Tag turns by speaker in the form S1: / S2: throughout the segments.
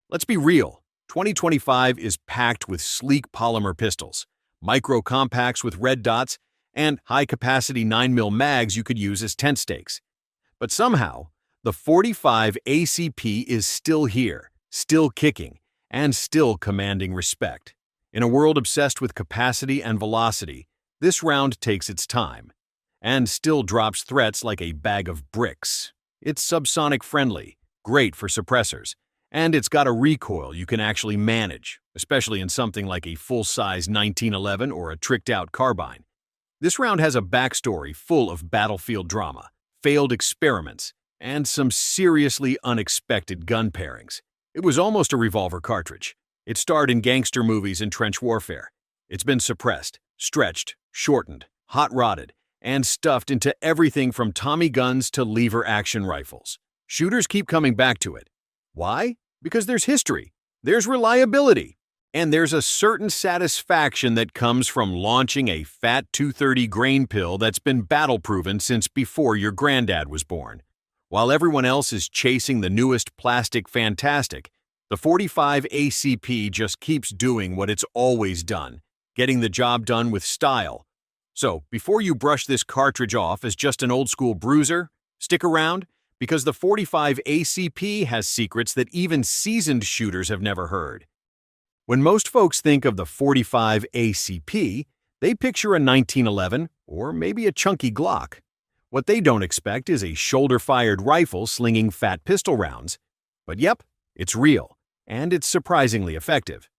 S1: Let's be real, 2025 is packed with sleek polymer pistols, micro compacts with red dots, and high-capacity 9mm mags you could use as tent stakes. But somehow, the 45 ACP is still here, still kicking, and still commanding respect. In a world obsessed with capacity and velocity, this round takes its time, and still drops threats like a bag of bricks. It's subsonic friendly, great for suppressors, and it's got a recoil you can actually manage, especially in something like a full-size 1911 or a tricked-out carbine. This round has a backstory full of battlefield drama, failed experiments, and some seriously unexpected gun pairings. It was almost a revolver cartridge. It starred in gangster movies and trench warfare. It's been suppressed, stretched, shortened, hot-rodded, and stuffed into everything from Tommy guns to lever-action rifles. Shooters keep coming back to it. Why? Because there's history, there's reliability, and there's a certain satisfaction that comes from launching a fat 230 grain pill that's been battle-proven since before your granddad was born. While everyone else is chasing the newest plastic fantastic, the 45 ACP just keeps doing what it's always done, getting the job done with style. So, before you brush this cartridge off as just an old-school bruiser, stick around, because the 45 ACP has secrets that even seasoned shooters have never heard. When most folks think of the 45 ACP, they picture a 1911 or maybe a chunky Glock. What they don't expect is a shoulder-fired rifle slinging fat pistol rounds. But yep, it's real, and it's surprisingly effective.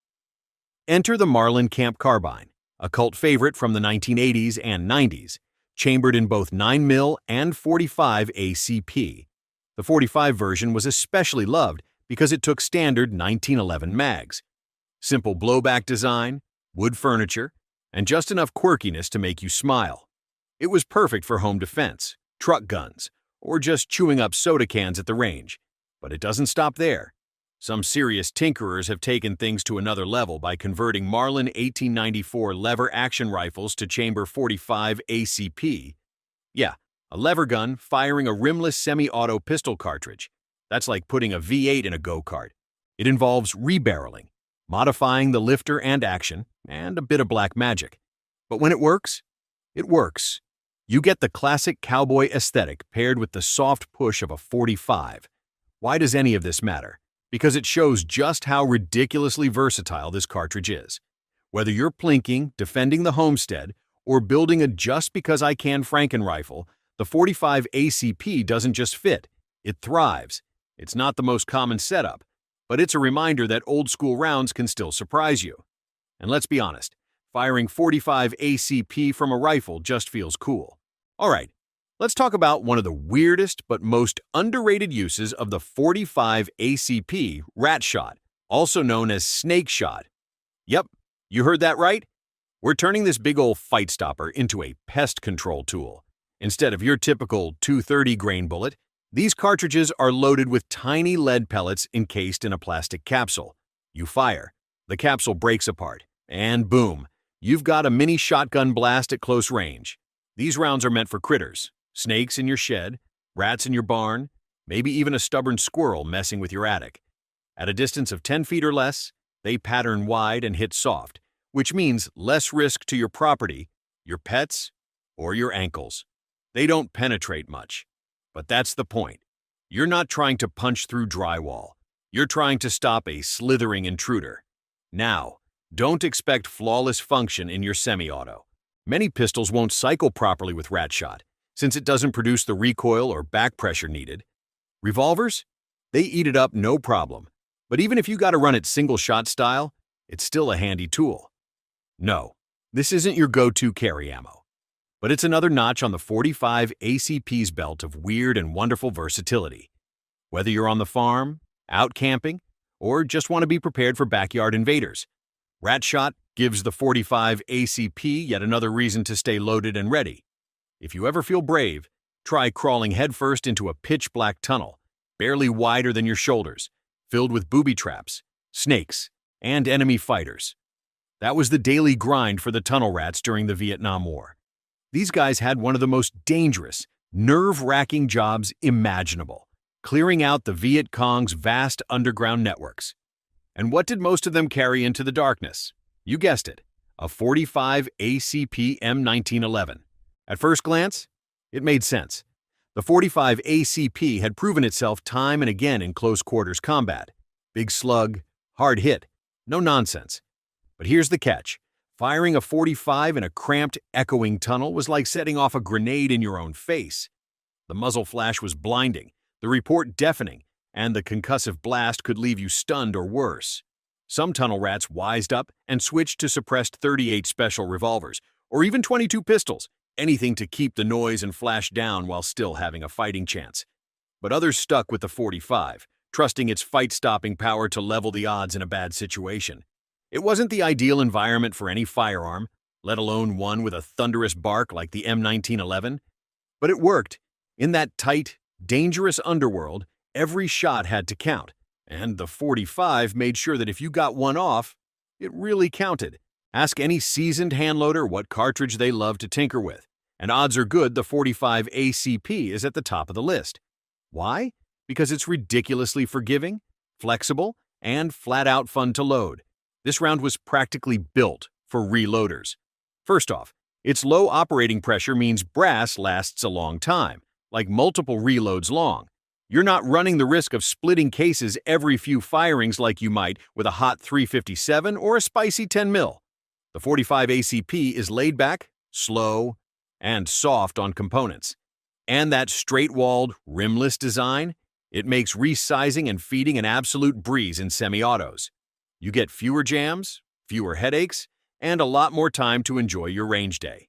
S1: Enter the Marlin Camp carbine, a cult favorite from the 1980s and 90s, chambered in both 9mm and 45 ACP. The 45 version was especially loved because it took standard 1911 mags. Simple blowback design, wood furniture, and just enough quirkiness to make you smile. It was perfect for home defense, truck guns, or just chewing up soda cans at the range. But it doesn't stop there. Some serious tinkerers have taken things to another level by converting Marlin 1894 lever-action rifles to chamber 45 ACP. Yeah, a lever gun firing a rimless semi-auto pistol cartridge. That's like putting a V8 in a go-kart. It involves rebarreling, modifying the lifter and action, and a bit of black magic. But when it works, it works. You get the classic cowboy aesthetic paired with the soft push of a 45. Why does any of this matter? Because it shows just how ridiculously versatile this cartridge is. Whether you're plinking, defending the homestead, or building a just-because-I-can Franken rifle, the 45 ACP doesn't just fit, it thrives. It's not the most common setup, but it's a reminder that old-school rounds can still surprise you. And let's be honest, firing 45 ACP from a rifle just feels cool. All right, let's talk about one of the weirdest but most underrated uses of the 45 ACP Ratshot, also known as snake shot. Yep, you heard that right. We're turning this big old fight stopper into a pest control tool. Instead of your typical 230 grain bullet, these cartridges are loaded with tiny lead pellets encased in a plastic capsule. You fire, the capsule breaks apart, and boom, you've got a mini shotgun blast at close range. These rounds are meant for critters, snakes in your shed, rats in your barn, maybe even a stubborn squirrel messing with your attic. At a distance of 10 feet or less, they pattern wide and hit soft, which means less risk to your property, your pets, or your ankles. They don't penetrate much. But that's the point. You're not trying to punch through drywall. You're trying to stop a slithering intruder. Now, don't expect flawless function in your semi-auto. Many pistols won't cycle properly with Ratshot, since it doesn't produce the recoil or back pressure needed. Revolvers? They eat it up no problem. But even if you gotta run it single-shot style, it's still a handy tool. No, this isn't your go-to carry ammo. But it's another notch on the 45 ACP's belt of weird and wonderful versatility. Whether you're on the farm, out camping, or just want to be prepared for backyard invaders, Ratshot gives the 45 ACP yet another reason to stay loaded and ready. If you ever feel brave, try crawling headfirst into a pitch-black tunnel, barely wider than your shoulders, filled with booby traps, snakes, and enemy fighters. That was the daily grind for the tunnel rats during the Vietnam War. These guys had one of the most dangerous, nerve-wracking jobs imaginable, clearing out the Viet Cong's vast underground networks. And what did most of them carry into the darkness? You guessed it, a 45 ACP M1911. At first glance, it made sense. The 45 ACP had proven itself time and again in close quarters combat. Big slug, hard hit, no nonsense. But here's the catch. Firing a 45 in a cramped, echoing tunnel was like setting off a grenade in your own face. The muzzle flash was blinding, the report deafening, and the concussive blast could leave you stunned or worse. Some tunnel rats wised up and switched to suppressed 38 special revolvers, or even 22 pistols, anything to keep the noise and flash down while still having a fighting chance. But others stuck with the 45, trusting its fight-stopping power to level the odds in a bad situation. It wasn't the ideal environment for any firearm, let alone one with a thunderous bark like the M1911. But it worked. In that tight, dangerous underworld, every shot had to count, and the 45 made sure that if you got one off, it really counted. Ask any seasoned handloader what cartridge they love to tinker with, and odds are good the 45 ACP is at the top of the list. Why? Because it's ridiculously forgiving, flexible, and flat-out fun to load. This round was practically built for reloaders. First off, its low operating pressure means brass lasts a long time, like multiple reloads long. You're not running the risk of splitting cases every few firings like you might with a hot 357 or a spicy 10 mil. The 45 ACP is laid back, slow, and soft on components. And that straight-walled, rimless design, it makes resizing and feeding an absolute breeze in semi-autos. You get fewer jams, fewer headaches, and a lot more time to enjoy your range day.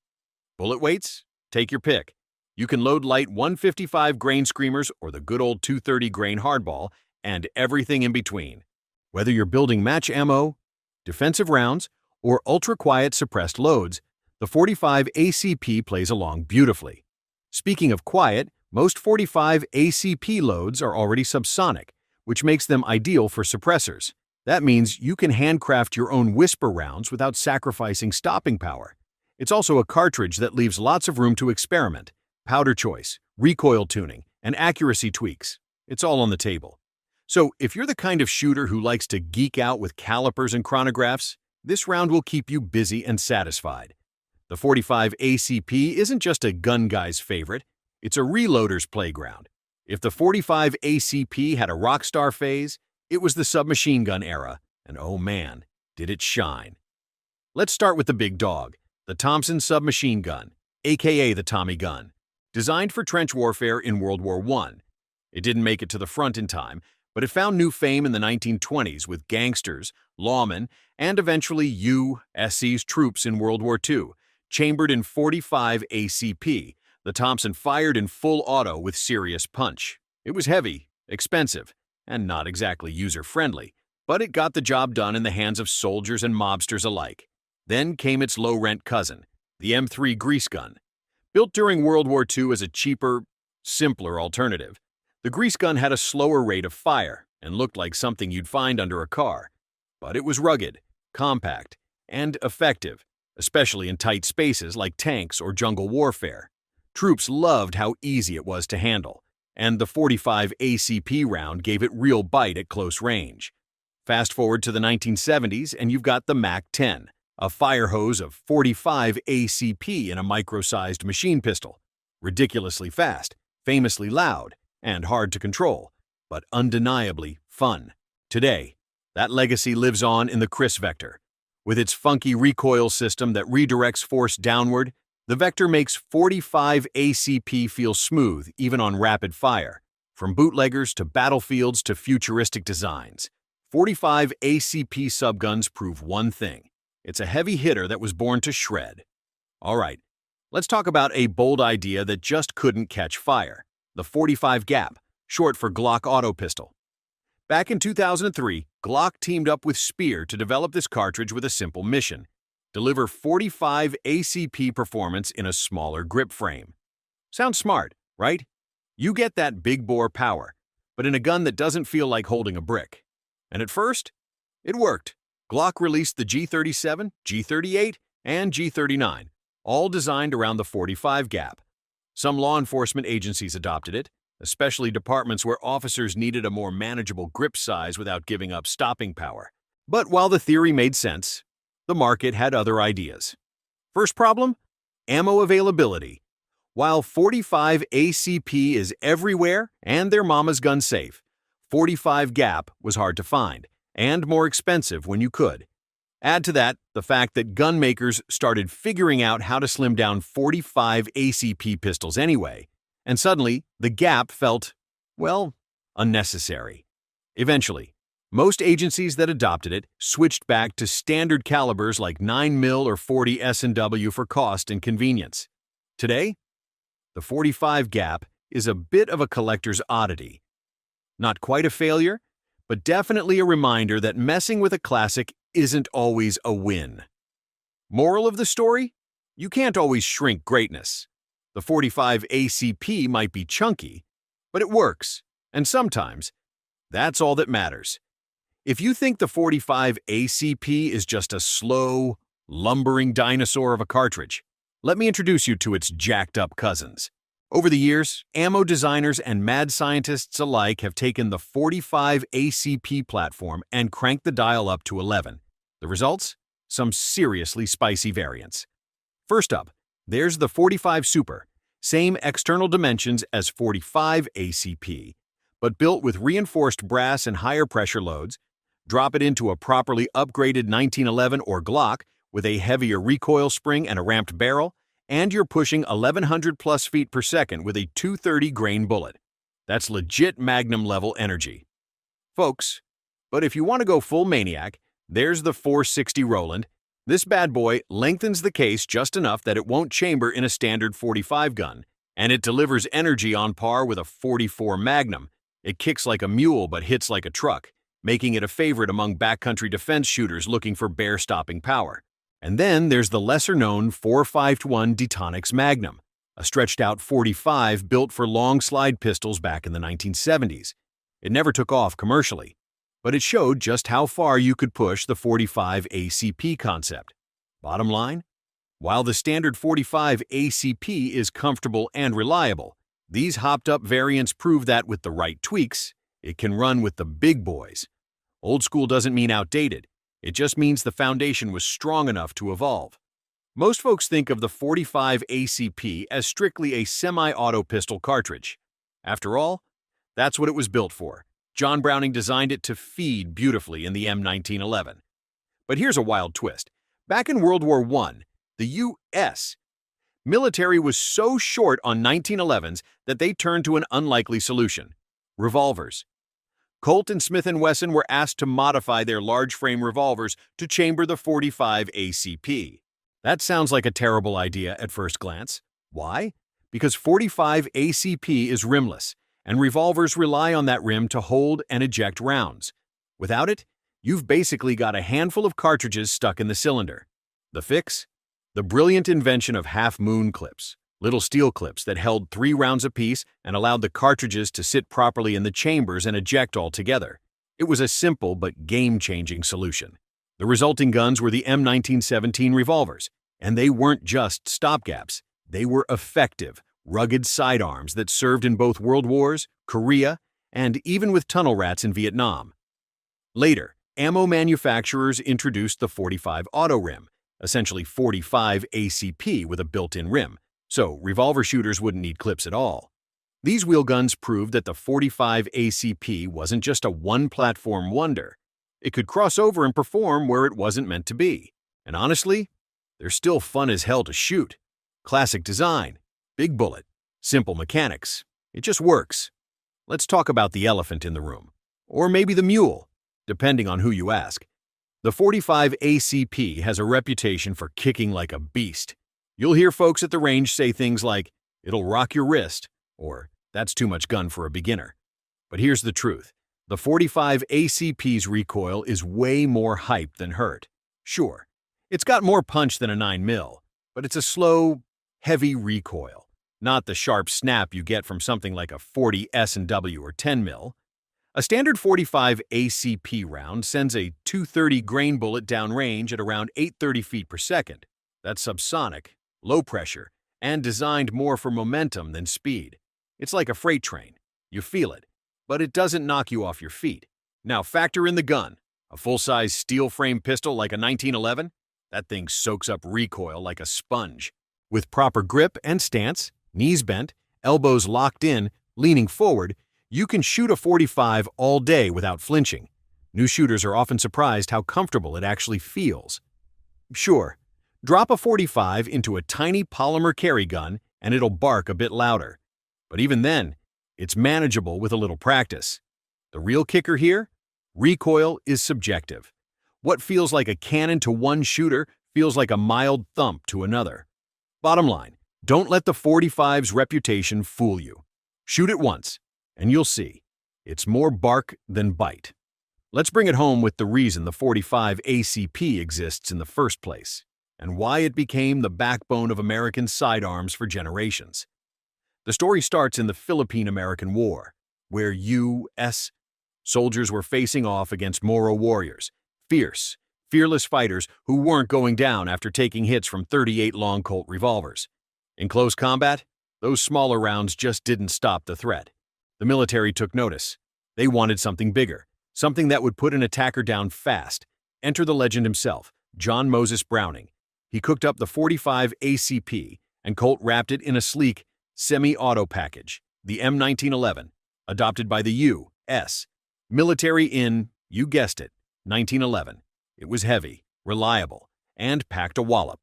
S1: Bullet weights? Take your pick. You can load light 155 grain screamers or the good old 230 grain hardball, and everything in between. Whether you're building match ammo, defensive rounds, or ultra-quiet suppressed loads, the 45 ACP plays along beautifully. Speaking of quiet, most 45 ACP loads are already subsonic, which makes them ideal for suppressors. That means you can handcraft your own whisper rounds without sacrificing stopping power. It's also a cartridge that leaves lots of room to experiment. Powder choice, recoil tuning, and accuracy tweaks. It's all on the table. So if you're the kind of shooter who likes to geek out with calipers and chronographs, this round will keep you busy and satisfied. The 45 ACP isn't just a gun guy's favorite, it's a reloader's playground. If the 45 ACP had a rockstar phase, it was the submachine gun era, and oh man, did it shine. Let's start with the big dog, the Thompson submachine gun, aka the Tommy gun. Designed for trench warfare in World War I. It didn't make it to the front in time, but it found new fame in the 1920s with gangsters, lawmen, and eventually U.S.C.'s troops in World War II. Chambered in 45 ACP, the Thompson fired in full auto with serious punch. It was heavy, expensive, and not exactly user-friendly, but it got the job done in the hands of soldiers and mobsters alike. Then came its low-rent cousin, the M3 grease gun. Built during World War II as a cheaper, simpler alternative, the grease gun had a slower rate of fire and looked like something you'd find under a car. But it was rugged, compact, and effective, especially in tight spaces like tanks or jungle warfare. Troops loved how easy it was to handle, and the 45 ACP round gave it real bite at close range. Fast forward to the 1970s and you've got the MAC-10, a fire hose of 45 ACP in a micro-sized machine pistol. Ridiculously fast, famously loud, and hard to control, but undeniably fun. Today, that legacy lives on in the Chris Vector. With its funky recoil system that redirects force downward, the Vector makes 45 ACP feel smooth even on rapid fire. From bootleggers to battlefields to futuristic designs, 45 ACP subguns prove one thing. It's a heavy hitter that was born to shred. All right, let's talk about a bold idea that just couldn't catch fire. The 45 Gap, short for Glock Auto Pistol. Back in 2003, Glock teamed up with Speer to develop this cartridge with a simple mission: deliver 45 ACP performance in a smaller grip frame. Sounds smart, right? You get that big bore power, but in a gun that doesn't feel like holding a brick. And at first, it worked. Glock released the G37, G38, and G39, all designed around the 45 Gap. Some law enforcement agencies adopted it, especially departments where officers needed a more manageable grip size without giving up stopping power. But while the theory made sense, the market had other ideas. First problem? Ammo availability. While 45 ACP is everywhere and their mama's gun safe, 45 gap was hard to find and more expensive when you could. Add to that the fact that gun makers started figuring out how to slim down 45 ACP pistols anyway, and suddenly the gap felt, well, unnecessary. Eventually, most agencies that adopted it switched back to standard calibers like 9mm or 40 S&W for cost and convenience. Today, the 45 gap is a bit of a collector's oddity. Not quite a failure, but definitely a reminder that messing with a classic isn't always a win. Moral of the story? You can't always shrink greatness. The 45 ACP might be chunky, but it works, and sometimes that's all that matters. If you think the 45 ACP is just a slow, lumbering dinosaur of a cartridge, let me introduce you to its jacked-up cousins. Over the years, ammo designers and mad scientists alike have taken the 45 ACP platform and cranked the dial up to 11. The results? Some seriously spicy variants. First up, there's the 45 Super, same external dimensions as 45 ACP, but built with reinforced brass and higher pressure loads. Drop it into a properly upgraded 1911 or Glock with a heavier recoil spring and a ramped barrel, and you're pushing 1,100 plus feet per second with a 230 grain bullet. That's legit magnum level energy. Folks, but if you want to go full maniac, there's the 460 Rowland. This bad boy lengthens the case just enough that it won't chamber in a standard 45 gun, and it delivers energy on par with a 44 Magnum. It kicks like a mule but hits like a truck, making it a favorite among backcountry defense shooters looking for bear-stopping power. And then there's the lesser-known 451 Detonix Magnum, a stretched-out 45 built for long slide pistols back in the 1970s. It never took off commercially, but it showed just how far you could push the 45 ACP concept. Bottom line? While the standard 45 ACP is comfortable and reliable, these hopped-up variants prove that with the right tweaks, it can run with the big boys. Old school doesn't mean outdated. It just means the foundation was strong enough to evolve. Most folks think of the 45 ACP as strictly a semi-auto pistol cartridge. After all, that's what it was built for. John Browning designed it to feed beautifully in the M1911. But here's a wild twist. Back in World War I, the U.S. military was so short on 1911s that they turned to an unlikely solution: revolvers. Colt and Smith & Wesson were asked to modify their large-frame revolvers to chamber the 45 ACP. That sounds like a terrible idea at first glance. Why? Because 45 ACP is rimless, and revolvers rely on that rim to hold and eject rounds. Without it, you've basically got a handful of cartridges stuck in the cylinder. The fix? The brilliant invention of half-moon clips. Little steel clips that held 3 rounds apiece and allowed the cartridges to sit properly in the chambers and eject all together. It was a simple but game-changing solution. The resulting guns were the M1917 revolvers, and they weren't just stopgaps. They were effective, rugged sidearms that served in both World Wars, Korea, and even with tunnel rats in Vietnam. Later, ammo manufacturers introduced the 45 auto rim, essentially 45 ACP with a built-in rim, so revolver shooters wouldn't need clips at all. These wheel guns proved that the 45 ACP wasn't just a one-platform wonder. It could cross over and perform where it wasn't meant to be. And honestly, they're still fun as hell to shoot. Classic design, big bullet, simple mechanics. It just works. Let's talk about the elephant in the room. Or maybe the mule, depending on who you ask. The 45 ACP has a reputation for kicking like a beast. You'll hear folks at the range say things like, "It'll rock your wrist," or "That's too much gun for a beginner." But here's the truth. The 45 ACP's recoil is way more hype than hurt. Sure, it's got more punch than a 9mm, but it's a slow, heavy recoil, not the sharp snap you get from something like a 40 S&W or 10mm. A standard 45 ACP round sends a 230 grain bullet downrange at around 830 feet per second. That's subsonic, low pressure, and designed more for momentum than speed. It's like a freight train. You feel it, but it doesn't knock you off your feet. Now factor in the gun. A full-size steel frame pistol like a 1911? That thing soaks up recoil like a sponge. With proper grip and stance, knees bent, elbows locked in, leaning forward, you can shoot a .45 all day without flinching. New shooters are often surprised how comfortable it actually feels. Sure, drop a .45 into a tiny polymer carry gun and it'll bark a bit louder. But even then, it's manageable with a little practice. The real kicker here? Recoil is subjective. What feels like a cannon to one shooter feels like a mild thump to another. Bottom line, don't let the .45's reputation fool you. Shoot it once, and you'll see. It's more bark than bite. Let's bring it home with the reason the .45 ACP exists in the first place, and why it became the backbone of American sidearms for generations. The story starts in the Philippine-American War, where U.S. soldiers were facing off against Moro warriors, fierce, fearless fighters who weren't going down after taking hits from 38 long Colt revolvers. In close combat, those smaller rounds just didn't stop the threat. The military took notice. They wanted something bigger, something that would put an attacker down fast. Enter the legend himself, John Moses Browning. He cooked up the .45 ACP, and Colt wrapped it in a sleek, semi-auto package, the M1911, adopted by the U.S. military in, you guessed it, 1911. It was heavy, reliable, and packed a wallop.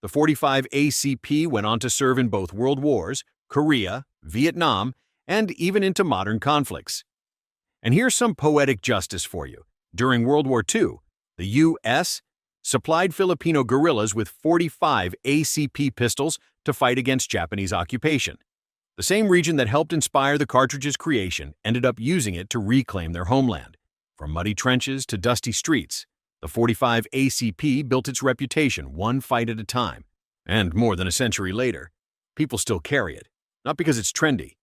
S1: The .45 ACP went on to serve in both World Wars, Korea, Vietnam, and even into modern conflicts. And here's some poetic justice for you. During World War II, the U.S. supplied Filipino guerrillas with .45 ACP pistols to fight against Japanese occupation. The same region that helped inspire the cartridge's creation ended up using it to reclaim their homeland. From muddy trenches to dusty streets, the .45 ACP built its reputation one fight at a time. And more than a century later, people still carry it, not because it's trendy,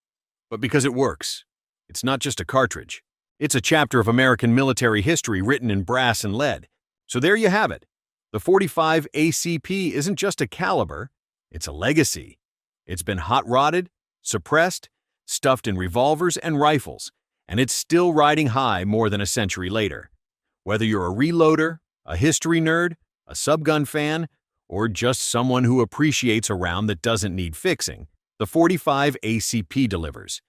S1: but because it works. It's not just a cartridge. It's a chapter of American military history written in brass and lead. So there you have it. The .45 ACP isn't just a caliber, it's a legacy. It's been hot-rodded, suppressed, stuffed in revolvers and rifles, and it's still riding high more than a century later. Whether you're a reloader, a history nerd, a subgun fan, or just someone who appreciates a round that doesn't need fixing, the .45 ACP delivers.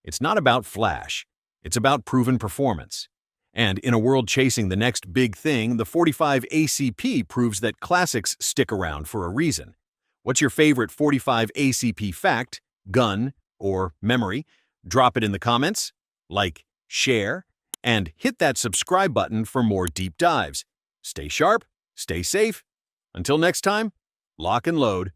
S1: It's not about flash, it's about proven performance. And in a world chasing the next big thing, the .45 ACP proves that classics stick around for a reason. What's your favorite .45 ACP fact, gun, or memory? Drop it in the comments, like, share, and hit that subscribe button for more deep dives. Stay sharp, stay safe. Until next time, lock and load.